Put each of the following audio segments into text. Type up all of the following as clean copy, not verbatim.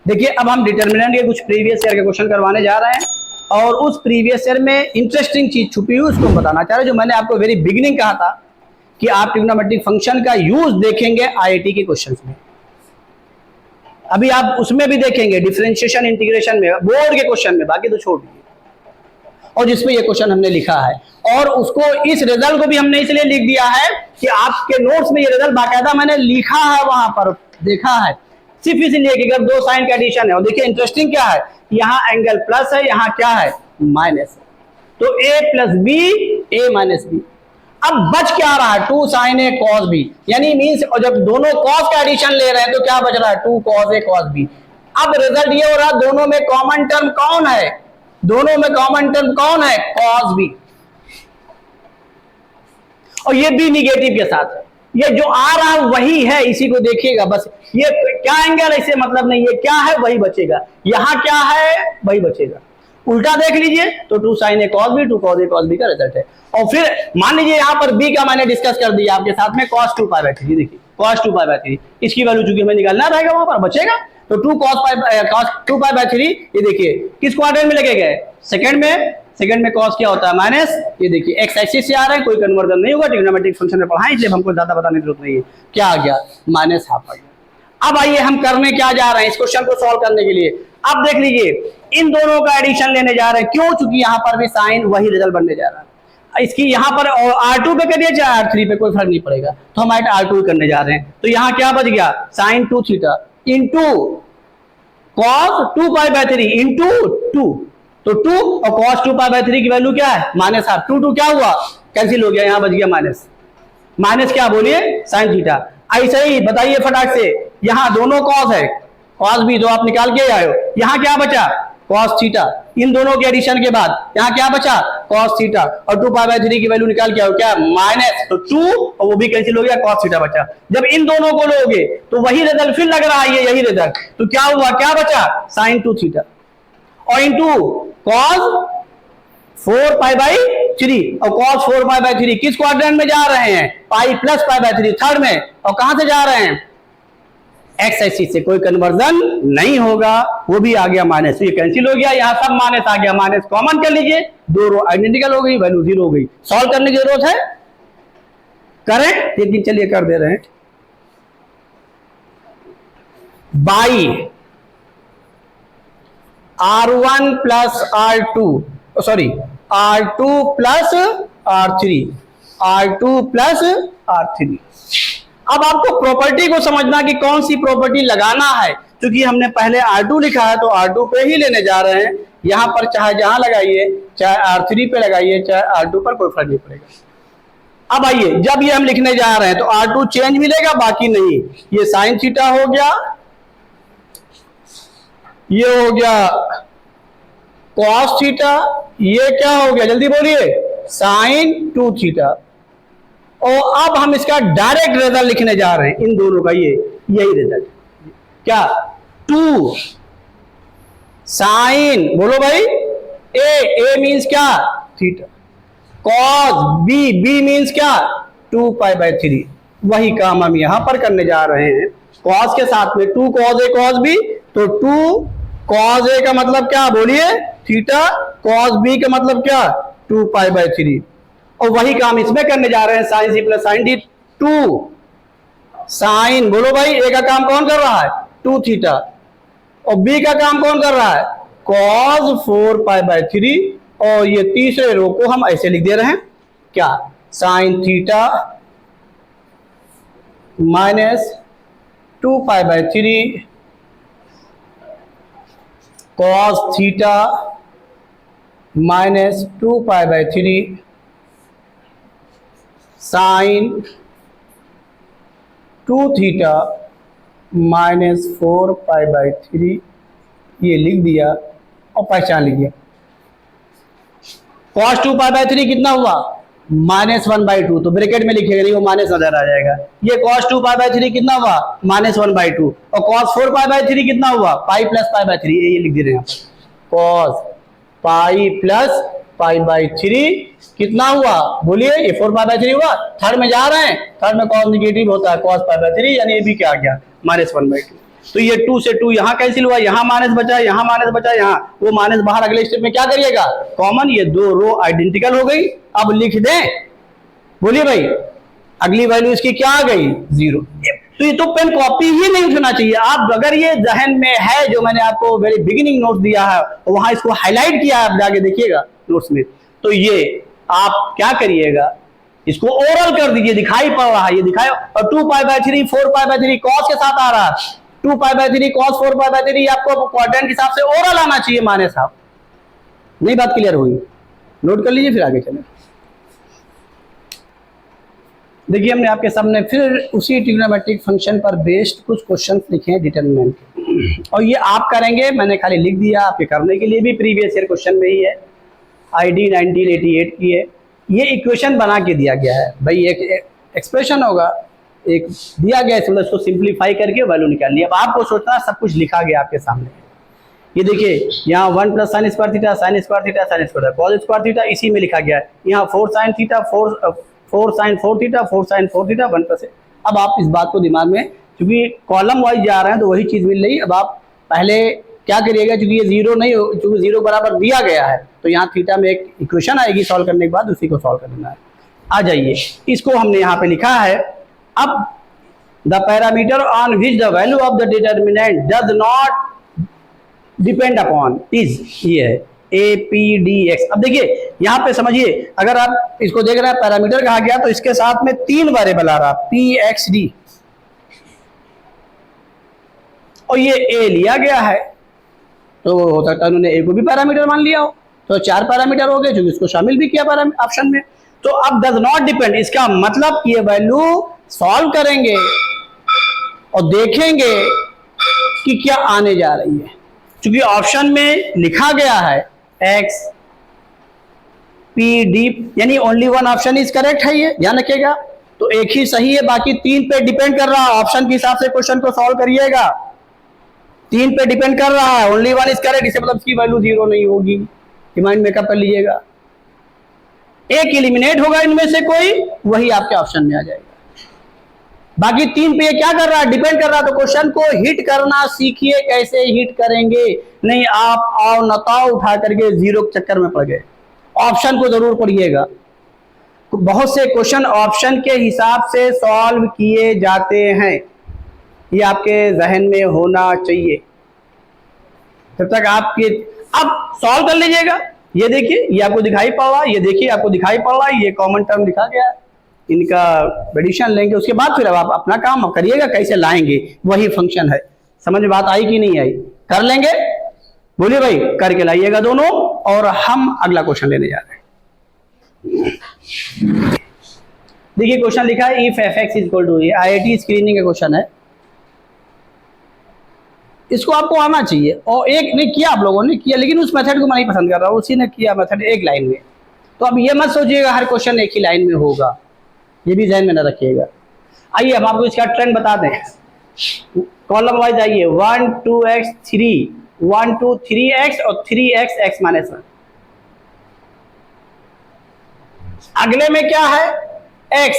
देखिए अब हम डिटर्मिनेंट के कुछ प्रीवियस ईयर के क्वेश्चन करवाने जा रहे हैं और उस प्रीवियस ईयर में इंटरेस्टिंग चीज छुपी हुई उसको बताना चाह रहे हैं, जो मैंने आपको वेरी बिगिनिंग कहा था कि आप ट्रिग्नोमेट्रिक फंक्शन का यूज देखेंगे आईआईटी के क्वेश्चंस में। अभी आप उसमें भी देखेंगे डिफरेंशिएशन इंटीग्रेशन में, बोर्ड के क्वेश्चन में, बाकी तो छोड़ दीजिए, और जिसमें ये क्वेश्चन हमने लिखा है और उसको इस रिजल्ट को भी हमने इसलिए लिख दिया है कि आपके नोट्स में ये रिजल्ट बाकायदा मैंने लिखा है, वहां पर देखा है, सिर्फ इसलिए कि अगर दो साइन का एडिशन है। और देखिए इंटरेस्टिंग क्या है, यहाँ एंगल प्लस है, यहाँ क्या है माइनस है, तो a plus B a minus B. अब बच क्या रहा है, 2 sin a cos b, यानी मीन्स और जब दोनों cos का एडिशन ले रहे हैं तो क्या बच रहा है 2 cos a cos b। अब रिजल्ट ये हो रहा है दोनों में कॉमन टर्म कौन है, दोनों में कॉमन टर्म कौन है cos b, और ये b निगेटिव के साथ है। ये जो आ रहा है वही है, इसी को देखिएगा बस। ये क्या एंगल है इससे मतलब नहीं, ये क्या है वही बचेगा, यहां क्या है वही बचेगा। उल्टा देख लीजिए तो 2 sin a cos b 2 cos a cos b का रिजल्ट है। और फिर मान लीजिए यहां पर b का मैंने डिस्कस कर दिया आपके साथ में cos 2 पाई बाई 3, देखिए cos 2 पाई बाई 3, इसकी वैल्यू चूंकि हमें निकालना रहेगा वहां पर बचेगा, तो 2 cos 2 पाई बाई 3, ये देखिए किस क्वाड्रेंट में लगे गए, सेकंड में cos क्या होता है माइनस, ये देखिए एक्स एक्सिस से आ रहे हैं, कोई कन्वर्जन नहीं होगा, ट्रिग्नोमेट्रिक फंक्शन में पढ़ाएं इसलिए हमको ज्यादा बताने की जरूरत नहीं है। क्या आ गया माइनस हाफ आ गया। अब आइए हम करने क्या जा रहे हैं इस क्वेश्चन को सॉल्व करने के लिए। अब देख लीजिए इन दोनों का एडिशन लेने जा रहे हैं, क्यों, चूंकि यहां पर भी साइन वही रिजल्ट बनने जा रहा है। इसकी यहां पर R2 पे करिए चाहे R3 पे, कोई फर्क नहीं पड़ेगा, तो हम R2 करने जा रहे हैं। तो यहां क्या बच गया sin 2 theta into cos 2 pi by 3 into 2, तो 2 और cos 2 पाई बाई 3 की वैल्यू क्या है माइनस हाफ, 2 क्या हुआ कैंसिल हो गया, यहां बच गया माइनस क्या बोलिए sin थीटा। ऐसे ही बताइए फटाक से, यहां दोनों cos है, cos भी जो आप निकाल के आए हो, यहां क्या बचा cos थीटा, इन दोनों के एडिशन के बाद यहां क्या बचा cos थीटा, और 2 पाई बाई 3 की वैल्यू निकाल के आओ क्या माइनस, तो 2 और वो भी कैंसिल हो गया, cos थीटा बचा। जब इन दोनों को लोगे तो वही रिजल्ट फिर लग रहा है, यही रिजल्ट, तो क्या हुआ, क्या बचा sin 2 थीटा और इंटू cos 4 पाई बाई 3, और cos 4 पाई बाई 3 किस क्वाड्रेंट में जा रहे हैं, pi plus pi by 3 third में, और कहां से जा रहे हैं एक्स एक्सिस से, कोई कन्वर्जन नहीं होगा, वो भी आ गया माइनस, ये कैंसिल हो गया, यहां सब माइनस आ गया, माइनस कॉमन कर लीजिए, दो रो आइडेंटिकल हो गई, वैल्यू 0 हो गई। सॉल्व करने की जरूरत है, करें लेकिन चलिए कर दे रहे हैं। By R1 plus R2 sorry R2 plus R3, R2 plus R3। अब आपको प्रॉपर्टी को समझना कि कौन सी प्रॉपर्टी लगाना है, क्योंकि हमने पहले R2 लिखा है तो R2 पे ही लेने जा रहे हैं। यहां पर चाहे जहां लगाइए, चाहे R3 पे लगाइए चाहे R2 पर, कोई फर्क नहीं पड़ेगा। अब आइए जब ये हम लिखने जा रहे हैं तो R2 चेंज मिलेगा, बाकी नहीं। ये साइन थीटा हो गया, ये हो गया cos थीटा, ये क्या हो गया जल्दी बोलिए sin 2 थीटा। और अब हम इसका डायरेक्ट रिजल्ट लिखने जा रहे हैं इन दोनों का, ये यही रिजल्ट क्या 2 साइन, बोलो भाई a मींस क्या थीटा, cos b मींस क्या 2 पाई बाई 3। वही काम हम यहां पर करने जा रहे हैं, cos के साथ में 2 cos a cos b, तो 2 cos a का मतलब क्या बोलिए थीटा, cos b का मतलब क्या 2 पाई बाई 3, और वही काम इसमें करने जा रहे हैं sine C plus sine D. 2 sine, बोलो भाई ए का काम कौन कर रहा है 2 थीटा, और बी का काम कौन कर रहा है cos 4 पाई बाई 3, और ये तीसरे रो को हम ऐसे लिख दे रहे हैं क्या sine theta minus 2 pi by 3 cos theta minus 2 pi by 3 sine 2 theta minus 4 pi by 3, ये लिख दिया और पहचान लीजिए। cos 2 पाई बाई 3 कितना हुआ -1/2, तो ब्रैकेट में लिखेगा नहीं, वो माइनस नजर आ जाएगा। ये cos 2 पाई बाई 3 कितना हुआ -1/2, और cos 4 पाई बाई 3 कितना हुआ पाई प्लस पाई बाई 3, ये लिख दे रहे हैं cos pi plus pi by 3 कितना हुआ बोलिए, ये 4 पाई बाई 3 हुआ। थर्ड में जा रहे हैं, थर्ड में cos निगेटिव होता है, cos पाई बाई 3, यानी ये भी क्या आ गया -1/2। तो ये 2 से 2 यहाँ कैंसिल हुआ, यहाँ माइनस बचा, यहाँ माइनस बचा, यहाँ वो माइनस बाहर, अगले स्टेप में क्या करिएगा कॉमन, ये दो रो आइडेंटिकल हो गई। अब लिख दें, बोलिए भाई अगली वैल्यू इसकी क्या आ गई 0। तो ये तो पेन कॉपी ही नहीं उठना चाहिए। आप अगर ये जहन में है जो मैंने आपको वेरी बिगिनिंग नोट दिया है वहां इसको हाईलाइट किया है, आप जाके देखिएगा नोट्स में, तो ये आप क्या करिएगा इसको ओरल कर दीजिए, दिखाई पड़ रहा है ये दिखाए। और 2π/3 4π/3 कॉस के साथ आ रहा है, 2π/3 cos 4π/3 आपको क्वाड्रेंट के हिसाब से ओरल आना चाहिए माने साहब। नहीं बात क्लियर हुई, नोट कर लीजिए फिर आगे चलें। देखिए हमने आपके सामने फिर उसी ट्रिग्नोमेट्रिक फंक्शन पर बेस्ड कुछ क्वेश्चन लिखे हैं डिटरमिनेंट के, और ये आप करेंगे, मैंने खाली लिख दिया आपके करने के लिए भी, प्रीवियस ईयर क्वेश्चन में ही है, ID 1988 की है। ये इक्वेशन बना के दिया गया है भाई, एक एक्सप्रेशन होगा, एक दिया गया है, उसको सिंप्लीफाई करके वैल्यू निकाल लिया। अब आपको सोचना सब कुछ लिखा गया आपके सामने। ये देखिए यहाँ 1 + sin² θ sin² θ sin² cos² θ इसी में लिखा गया है। यहाँ 4 sin θ 4 sin 4 θ 4 sin 4 θ 1 + है। अब आप इस बात को दिमाग में, क्योंकि कॉलम वाइज जा रहे हैं तो वही चीज मिल रही। अब आप पहले क्या करिएगा, क्योंकि ये 0 नहीं, क्योंकि 0 बराबर दिया गया है तो यहाँ थीटा में एक इक्वेशन आएगी, सॉल्व करने के बाद उसी को सॉल्व कर देना है। आ जाइए, इसको हमने यहाँ पे लिखा है। अब the parameter on which the value of the determinant does not depend upon is, ये है APDX। अब देखिए यहाँ पे समझिए, अगर आप इसको देख रहे हैं पैरामीटर कहा गया तो इसके साथ में 3 वेरिएबल आ रहा, PXD, और ये A लिया गया है, तो हो सकता है उन्होंने A को भी पैरामीटर मान लिया हो, तो 4 पैरामीटर हो गए जो इसको शामिल भी किया ऑप्शन में। तो अब डज नॉट डिपेंड, इसका मतलब ये वैल्यू सॉल्व करेंगे और देखेंगे कि क्या आने जा रही है, क्योंकि ऑप्शन में लिखा गया है XPD, यानी only one option is correct है, ये ध्यान रखिएगा। तो एक ही सही है, बाकी 3 पे डिपेंड कर रहा है। ऑप्शन के हिसाब से क्वेश्चन को सॉल्व करिएगा, 3 पे डिपेंड कर रहा है, ओनली वन इज करेक्ट, इससे मतलब इसकी वैल्यू 0 नहीं होगी। माइंड मेकअप कर लीजिएगा, एक एलिमिनेट होगा इनमें से कोई, वही आपके ऑप्शन में आ जाएगा। बाकी 3 पे ये क्या कर रहा है, डिपेंड कर रहा है। तो क्वेश्चन को हिट करना सीखिए, कैसे हिट करेंगे, नहीं आप आओ नताओ उठा करके 0 के चक्कर में पड़ गए। ऑप्शन को जरूर पढ़िएगा, बहुत से क्वेश्चन ऑप्शन के हिसाब से सॉल्व किए जाते हैं, ये आपके जहन में होना चाहिए। जब तक आपके, अब सॉल्व कर लीजिएगा। ये देखिए ये आपको दिखाई पड़ रहा है, ये देखिए आपको दिखाई पड़ रहा है, ये कॉमन टर्म लिखा गया है, इनका एडिशन लेंगे, उसके बाद फिर अब आप अपना काम करिएगा कैसे लाएंगे, वही फंक्शन है। समझ में बात आई कि नहीं आई, कर लेंगे, बोलिए भाई करके लाइएगा दोनों, और हम अगला क्वेश्चन लेने जा रहे हैं। देखिए क्वेश्चन लिखा है इफ fx इक्वल टू, ये IIT स्क्रीनिंग का क्वेश्चन है, इसको आपको आना चाहिए। और एक नहीं किया, आप लोगों ने किया, लेकिन उस मेथड को मैं नहीं पसंद कर रहा हूँ, उसी ने किया मेथड एक लाइन में। तो अब ये मत सोचिएगा हर क्वेश्चन एक ही लाइन में होगा, ये भी ध्यान में न रखिएगा। आइए हम आपको इसका ट्रेंड बता दें, कॉलम वाइज आइए, 1 2x 3 1 2 3x और 3x x -1। अगले में क्या है x,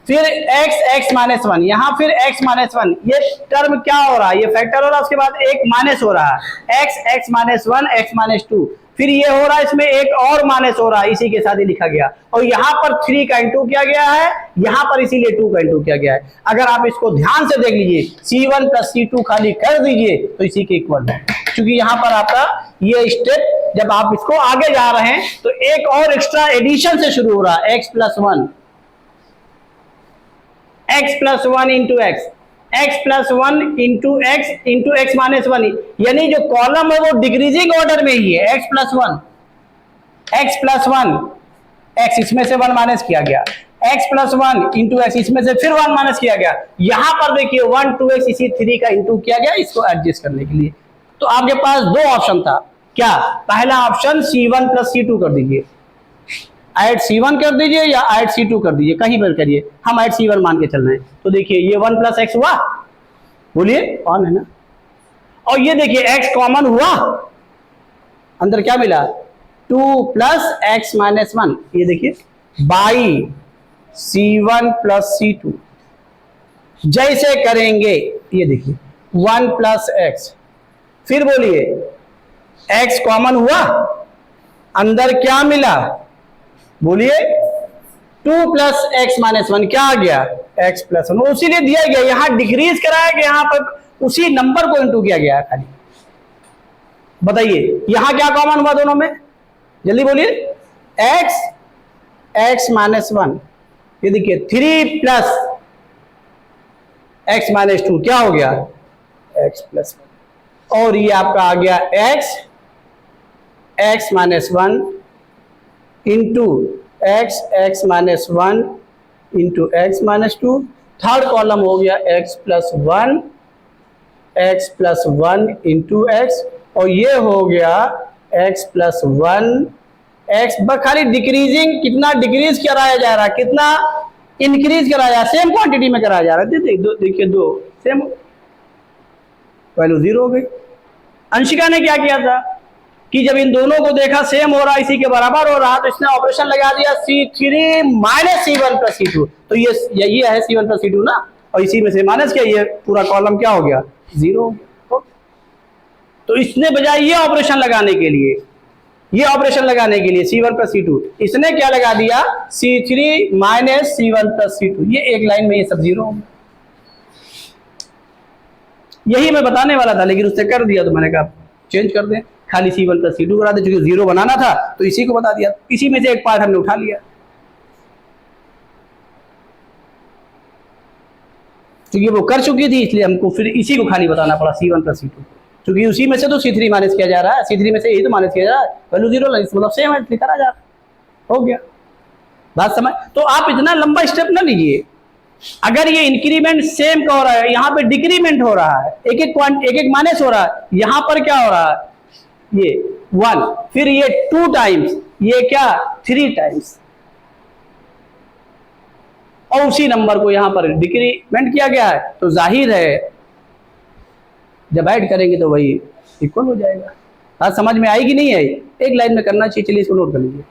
फिर x -1, यहां फिर x -1, ये टर्म क्या हो रहा है, ये फैक्टर हो रहा है, उसके बाद एक माइनस हो रहा है, x -1 x -2, फिर ये हो रहा है, इसमें एक और माइनस हो रहा है, इसी के साथ ही लिखा गया। और यहाँ पर 3 का इंटू किया गया है, यहाँ पर इसीलिए 2 का इंटू किया गया है। अगर आप इसको ध्यान से देख लीजिए, C1 + C2 खाली कर दीजिए तो इसी के इक्वल है, क्योंकि यहाँ पर आपका ये स्टेप जब आप इसको आगे जा रहे हैं तो एक और एक्स्ट्रा एडिशन से शुरू हो रहा है, x + 1 into x, x + 1 into x -1, यानी जो कॉलम है वो डिक्रीजिंग ऑर्डर में ही है, x + 1 x इसमें से 1 माइनस किया गया, x + 1 इंटू x इसमें से फिर 1 माइनस किया गया। यहां पर देखिए 1 2x इसी 3 का इंटू किया गया इसको एडजस्ट करने के लिए। तो आपके पास 2 ऑप्शन था, क्या, पहला ऑप्शन C1 + C2 कर दीजिए, ऐड C1 कर दीजिए या ऐड C2 कर दीजिए, कहीं पर करिए, हम ऐड C1 मान के चल रहे हैं। तो देखिए ये 1 + x हुआ, बोलिए कौन है ना, और ये देखिए x कॉमन हुआ, अंदर क्या मिला 2 + x -1, ये देखिए बाई C1 + C2, जैसे करेंगे, ये देखिए 1 प्लस एक्स, फिर बोलिए x कॉमन हुआ, अंदर क्या मिला, बोलिए 2 प्लस एक्स माइनस 1 क्या आ गया, x प्लस 1, उसी लिए दिया गया, यहां डिक्रीज कराया गया, यहां पर उसी नंबर को इंटू किया गया खाली। बताइए यहां क्या कॉमन हुआ दोनों में, जल्दी बोलिए, x माइनस 1, ये देखिए 3 प्लस x माइनस 2 क्या हो गया, x प्लस 1, और ये आपका आ गया x minus 1 into x minus 1 into x minus 2, third column हो गया x प्लस 1 इंटू x, और ये हो गया x प्लस 1 x, बस खाली डिक्रीजिंग, कितना डिक्रीज कराया जा रहा है, कितना इंक्रीज कराया जा रहा है, सेम क्वांटिटी में कराया जा रहा है। देखिए दो सेम वैल्यू 0 हो गई। अंशिका ने क्या किया था कि जब इन दोनों को देखा सेम हो रहा, इसी के बराबर हो रहा, तो इसने ऑपरेशन लगा दिया C3 minus C1 plus C2, तो ये है C1 प्लस C2 ना, और इसी में से माइनस किया, ये पूरा कॉलम क्या हो गया 0। तो इसने बजाय ये ऑपरेशन लगाने के लिए, C1 प्लस C2, इसने क्या लगा दिया C3 minus C1 plus C2, ये एक लाइन में ये सब 0 हो गया। यही मैं बताने वाला था, लेकिन उसने कर दिया, तो मैंने कहा चेंज कर दें, खाली C1 प्लस C2 करा दे, क्योंकि 0 बनाना था तो इसी को बता दिया, इसी में से एक पार्ट हमने उठा लिया, क्योंकि वो कर चुकी थी, इसलिए हमको फिर इसी को खाली बताना पड़ा C1 प्लस C2, क्योंकि उसी में से तो C3 माइनस किया जा रहा है, C3 में से यही तो माइनस किया जा रहा है, वैल्यू 0 मतलब सेम है, करा जा रहा है, हो गया बात समझ। तो आप इतना लंबा स्टेप ना लीजिए, अगर ये इंक्रीमेंट सेम का हो रहा है, यहाँ पे डिक्रीमेंट हो रहा है, एक एक माइनस हो रहा है, यहाँ पर क्या हो रहा है, ये 1, फिर ये 2 टाइम्स, ये क्या 3 टाइम्स, और उसी नंबर को यहां पर डिक्रीमेंट किया गया है, तो जाहिर है जब ऐड करेंगे तो वही इक्वल हो जाएगा। बात समझ में आई कि नहीं आई, एक लाइन में करना चाहिए, चलिए इसको नोट कर लीजिए।